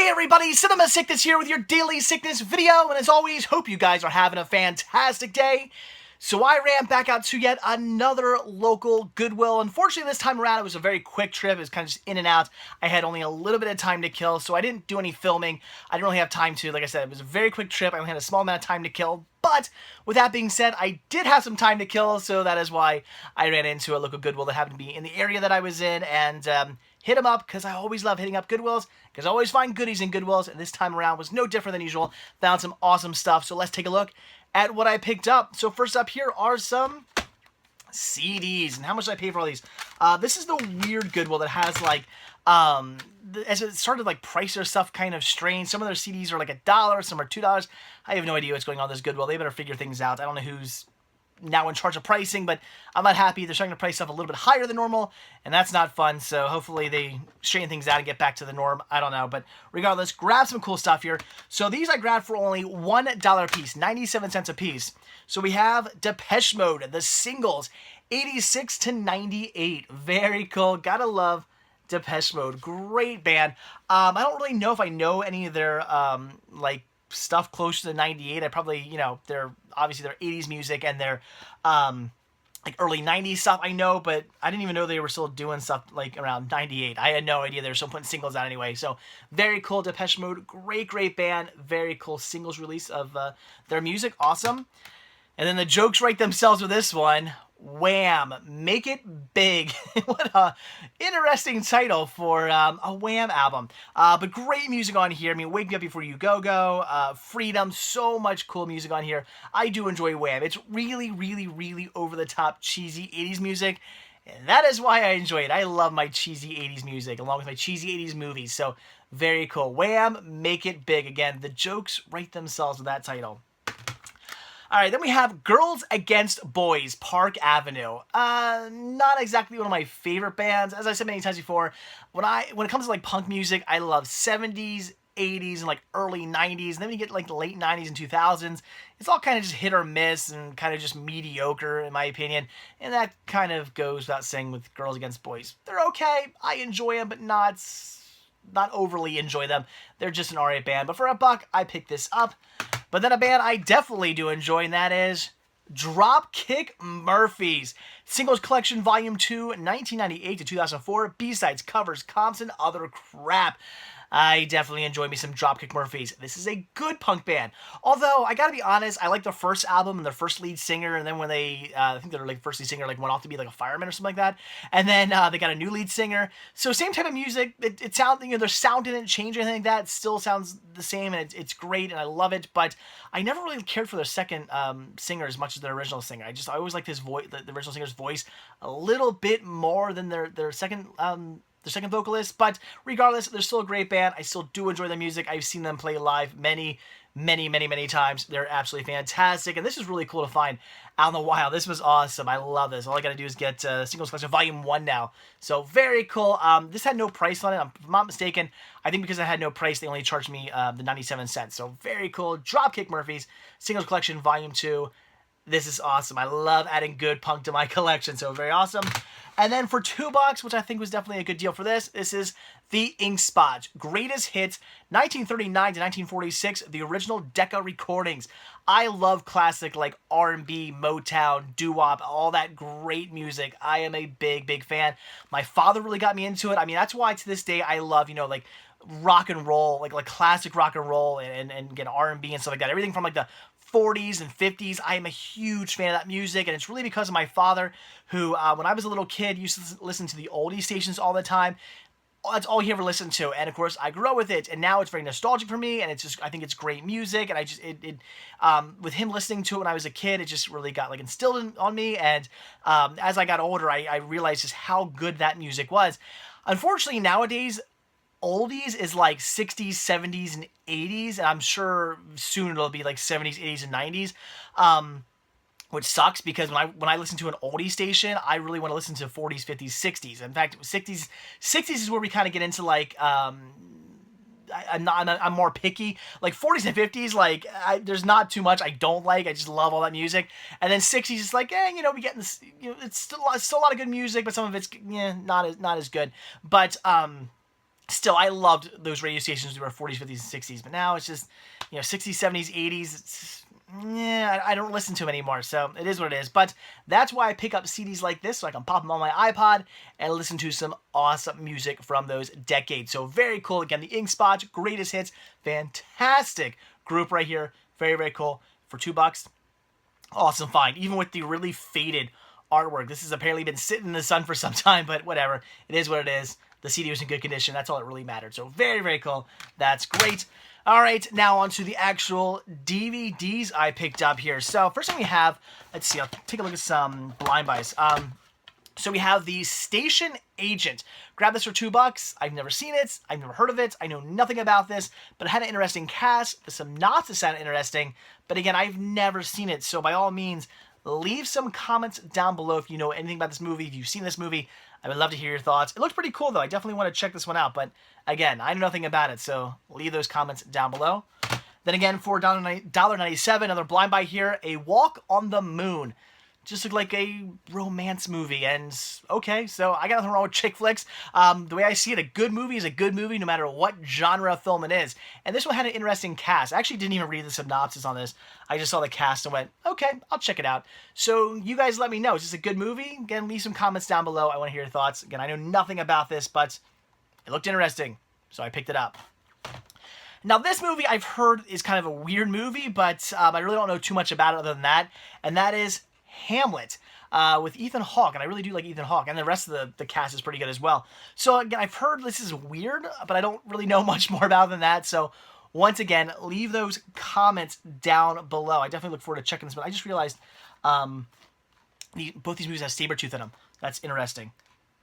Hey everybody, Cinema Sickness here with your daily sickness video, and as always, hope you guys are having a fantastic day. So I ran back out to yet another local Goodwill. Unfortunately, this time around, it was a very quick trip. It was kind of just in and out. I had only a little bit of time to kill, so I didn't do any filming. I didn't really have time to. Like I said, it was a very quick trip. I only had a small amount of time to kill. But with that being said, I did have some time to kill, so that is why I ran into a local Goodwill that happened to be in the area that I was in, and hit them up, because I always love hitting up Goodwills, because I always find goodies in Goodwills, and this time around was no different than usual. Found some awesome stuff, so let's take a look at what I picked up. So first up here are some CDs, and how much did I pay for all these? This is the weird Goodwill that has like, as it started like price their stuff kind of strange. Some of their CDs are like $1, some are $2. I have no idea what's going on with this Goodwill. They better figure things out. I don't know who's now in charge of pricing, but I'm not happy. They're starting to price stuff a little bit higher than normal, and that's not fun, so hopefully they straighten things out and get back to the norm. I don't know, but regardless, grab some cool stuff here. So these I grabbed for only $1 a piece, 97 cents a piece. So we have Depeche Mode, the singles, 86 to 98. Very cool. Gotta love Depeche Mode. Great band. I don't really know if I know any of their, like, stuff closer to 98. I probably, you know, they're obviously their 80s music and their like early 90s stuff I know, but I didn't even know they were still doing stuff like around 98. I had no idea they were still putting singles out anyway. So very cool. Depeche Mode, great band. Very cool singles release of their music. Awesome. And then the jokes write themselves with this one. Wham! Make It Big. What a interesting title for a Wham album. But great music on here. I mean, Wake Me Up Before You Go Go, Freedom, so much cool music on here. I do enjoy Wham. It's really over-the-top, cheesy 80s music. And that is why I enjoy it. I love my cheesy 80s music, along with my cheesy 80s movies. So, very cool. Wham! Make It Big. Again, the jokes write themselves with that title. Alright, then we have Girls Against Boys, Park Avenue. Not exactly one of my favorite bands. As I said many times before, when it comes to like punk music, I love 70s, 80s, and like early 90s. And then when you get like the late 90s and 2000s, it's all kind of just hit or miss and kind of just mediocre in my opinion. And that kind of goes without saying with Girls Against Boys. They're okay. I enjoy them, but not overly enjoy them. They're just an alright band. But for $1, I picked this up. But then a band I definitely do enjoy, and that is Dropkick Murphys. Singles Collection Volume 2, 1998 to 2004. B-sides, covers, comps, and other crap. I definitely enjoy me some Dropkick Murphys. This is a good punk band. Although, I gotta be honest, I like their first album and their first lead singer, and then when they, I think their like first lead singer like went off to be like a fireman or something like that, and then they got a new lead singer. So same type of music. It sounds, you know, their sound didn't change or anything like that. It still sounds the same, and it's great, and I love it. But I never really cared for their second singer as much as their original singer. I always liked his voice, the original singer's voice, a little bit more than their second. The second vocalist, but regardless, they're still a great band. I still do enjoy their music. I've seen them play live many times. They're absolutely fantastic, and this is really cool to find out in the wild. This was awesome. I love this. All I gotta do is get Singles Collection Volume 1 now. So very cool. This had no price on it. If I'm not mistaken, I think because it had no price, they only charged me the 97 cents. So very cool. Dropkick Murphys, Singles Collection Volume 2. This is awesome. I love adding good punk to my collection, so very awesome. And then for $2, which I think was definitely a good deal for this is the Ink Spot. Greatest Hits, 1939 to 1946, the original Decca recordings. I love classic like R&B, Motown, doo-wop, all that great music. I am a big fan. My father really got me into it. I mean, that's why to this day I love, you know, like rock and roll, like classic rock and roll and again R&B and stuff like that. Everything from like the 40s and 50s. I am a huge fan of that music, and it's really because of my father, who, when I was a little kid, used to listen to the oldie stations all the time. That's all he ever listened to, and of course, I grew up with it, and now it's very nostalgic for me, and it's just, I think it's great music, and I just, with him listening to it when I was a kid, it just really got, like, instilled on me, and as I got older, I realized just how good that music was. Unfortunately, nowadays, oldies is like 60s, 70s, and 80s, and I'm sure soon it'll be like 70s, 80s, and 90s, which sucks because when I listen to an oldie station, I really want to listen to 40s, 50s, 60s. In fact, 60s is where we kind of get into like, I'm more picky. Like 40s and 50s, like there's not too much I don't like. I just love all that music. And then 60s is like, you know, we get this. You know, it's still a lot of good music, but some of it's not as good. But Still, I loved those radio stations that were 40s, 50s, and 60s, but now it's just, 60s, 70s, 80s. It's, yeah, I don't listen to them anymore, so it is what it is. But that's why I pick up CDs like this, so I can pop them on my iPod and listen to some awesome music from those decades. So very cool. Again, the Ink Spots, greatest hits, fantastic group right here. Very, very cool. For $2, awesome find. Even with the really faded artwork. This has apparently been sitting in the sun for some time, but whatever. It is what it is. The CD was in good condition. That's all that really mattered. So very, very cool. That's great. All right, now on to the actual DVDs I picked up here. So first thing we have, let's see, I'll take a look at some blind buys. So we have the Station Agent. Grab this for $2. I've never seen it. I've never heard of it. I know nothing about this, but it had an interesting cast. The synopsis sounded interesting, but again, I've never seen it. So by all means, leave some comments down below if you know anything about this movie, if you've seen this movie. I would love to hear your thoughts. It looks pretty cool, though. I definitely want to check this one out, but again, I know nothing about it, so leave those comments down below. Then again, for $1.97, another blind buy here, A Walk on the Moon. Just looked like a romance movie, and okay, so I got nothing wrong with chick flicks. The way I see it, a good movie is a good movie no matter what genre of film it is. And this one had an interesting cast. I actually didn't even read the synopsis on this. I just saw the cast and went, okay, I'll check it out. So you guys let me know. Is this a good movie? Again, leave some comments down below. I want to hear your thoughts. Again, I know nothing about this, but it looked interesting, so I picked it up. Now, this movie I've heard is kind of a weird movie, but I really don't know too much about it other than that, and that is Hamlet, with Ethan Hawke, and I really do like Ethan Hawke, and the rest of the cast is pretty good as well. So again, I've heard this is weird, but I don't really know much more about it than that, so once again, leave those comments down below. I definitely look forward to checking this, but I just realized both these movies have Sabretooth in them. That's interesting.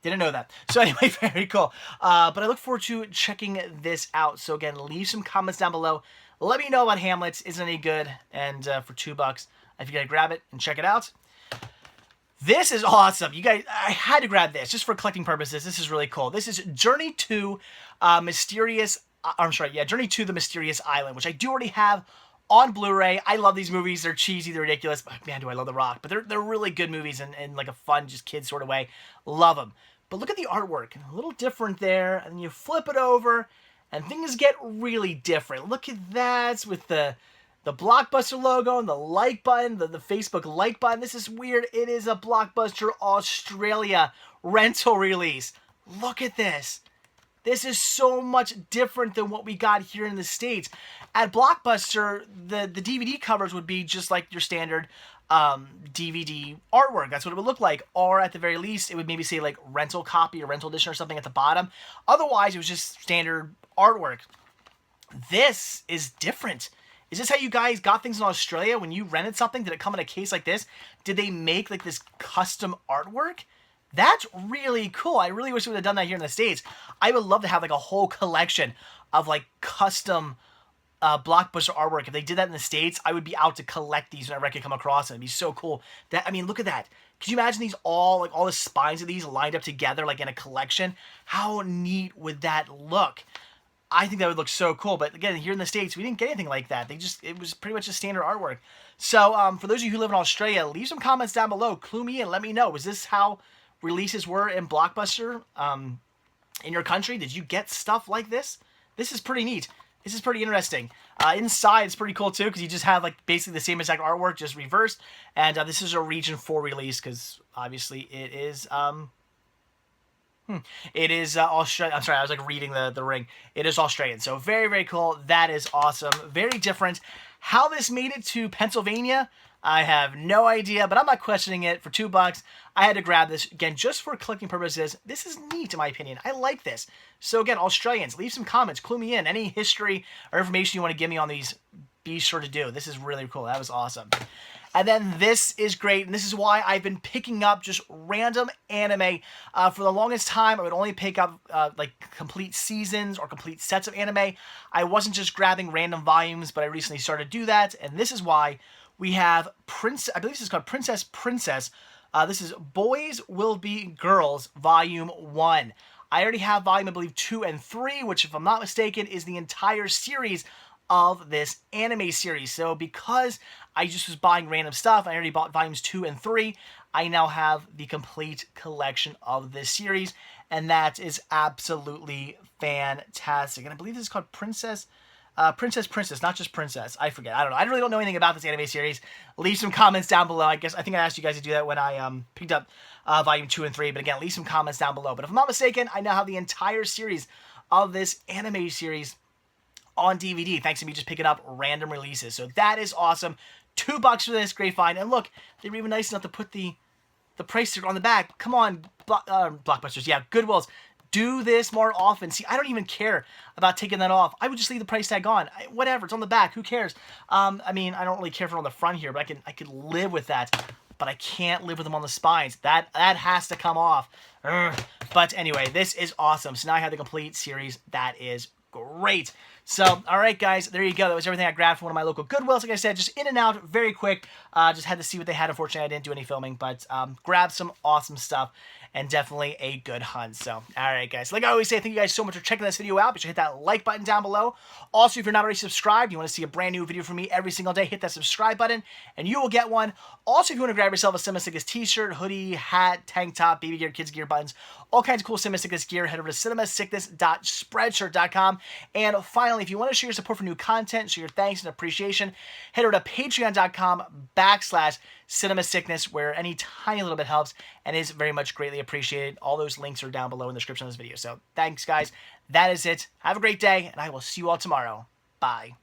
Didn't know that. So anyway, very cool. But I look forward to checking this out. So again, leave some comments down below. Let me know about Hamlet. Isn't any good? And for $2, if you gotta grab it and check it out. This is awesome. You guys, I had to grab this just for collecting purposes. This is really cool. This is Journey to Journey to the Mysterious Island, which I do already have on Blu-ray. I love these movies. They're cheesy, they're ridiculous. But man, do I love The Rock. But they're really good movies in like a fun, just kid sort of way. Love them. But look at the artwork. A little different there. And then you flip it over, and things get really different. Look at that with the Blockbuster logo and the like button, the Facebook like button. This is weird. It is a Blockbuster Australia rental release. Look at this. This is so much different than what we got here in the States. At Blockbuster, the DVD covers would be just like your standard DVD artwork. That's what it would look like. Or at the very least, it would maybe say like rental copy or rental edition or something at the bottom. Otherwise, it was just standard artwork. This is different. Is this how you guys got things in Australia? When you rented something, did it come in a case like this? Did they make like this custom artwork? That's really cool. I really wish we would have done that here in the States. I would love to have like a whole collection of like custom Blockbuster artwork. If they did that in the States, I would be out to collect these whenever I could come across them. It'd be so cool. I mean, look at that. Could you imagine these all the spines of these lined up together like in a collection? How neat would that look? I think that would look so cool. But again, here in the States, we didn't get anything like that. It was pretty much a standard artwork. So for those of you who live in Australia, leave some comments down below. Clue me in. Let me know. Was this how releases were in Blockbuster in your country? Did you get stuff like this? This is pretty neat. This is pretty interesting. Inside, it's pretty cool too, because you just have like basically the same exact artwork, just reversed. And this is a Region 4 release, because obviously it is it is Australian. I'm sorry, I was like reading the ring. It is Australian. So very, very cool. That is awesome. Very different. How this made it to Pennsylvania, I have no idea, but I'm not questioning it. For $2, I had to grab this. Again, just for collecting purposes, this is neat in my opinion. I like this. So again, Australians, leave some comments. Clue me in. Any history or information you want to give me on these, be sure to do. This is really cool. That was awesome. And then this is great, and this is why I've been picking up just random anime. For the longest time, I would only pick up like complete seasons or complete sets of anime. I wasn't just grabbing random volumes, but I recently started to do that, and this is why we have I believe this is called Princess. This is Boys Will Be Girls, Volume 1. I already have volume, I believe, 2 and 3, which, if I'm not mistaken, is the entire series of this anime series. So because I just was buying random stuff, I already bought volumes 2 and 3, I now have the complete collection of this series, and that is absolutely fantastic. And I believe this is called Princess, not just Princess. I forget. I don't know. I really don't know anything about this anime series. Leave some comments down below. I think I asked you guys to do that when I picked up volume 2 and 3. But again, leave some comments down below. But if I'm not mistaken, I now have the entire series of this anime series on DVD, thanks to me just picking up random releases. So that is awesome. $2 for this, great find. And look, they were even nice enough to put the price sticker on the back. Come on, Blockbusters. Yeah, Goodwills. Do this more often. See, I don't even care about taking that off. I would just leave the price tag on. Whatever, it's on the back. Who cares? I mean, I don't really care for it on the front here, but I could live with that. But I can't live with them on the spines. That has to come off. Urgh. But anyway, this is awesome. So now I have the complete series. That is great. So, all right, guys, there you go. That was everything I grabbed from one of my local Goodwills. Like I said, just in and out, very quick. Just had to see what they had. Unfortunately, I didn't do any filming, but grabbed some awesome stuff and definitely a good hunt. So, all right, guys. Like I always say, thank you guys so much for checking this video out. Be sure to hit that like button down below. Also, if you're not already subscribed, you want to see a brand new video from me every single day, hit that subscribe button, and you will get one. Also, if you want to grab yourself a Cinema Sickness t-shirt, hoodie, hat, tank top, baby gear, kids gear, buttons, all kinds of cool Cinema Sickness gear, head over to cinemasickness.spreadshirt.com. And finally, if you want to show your support for new content, show your thanks and appreciation, head over to patreon.com/CinemaSickness, where any tiny little bit helps and is very much greatly appreciated. All those links are down below in the description of this video. So thanks, guys. That is it. Have a great day, and I will see you all tomorrow. Bye.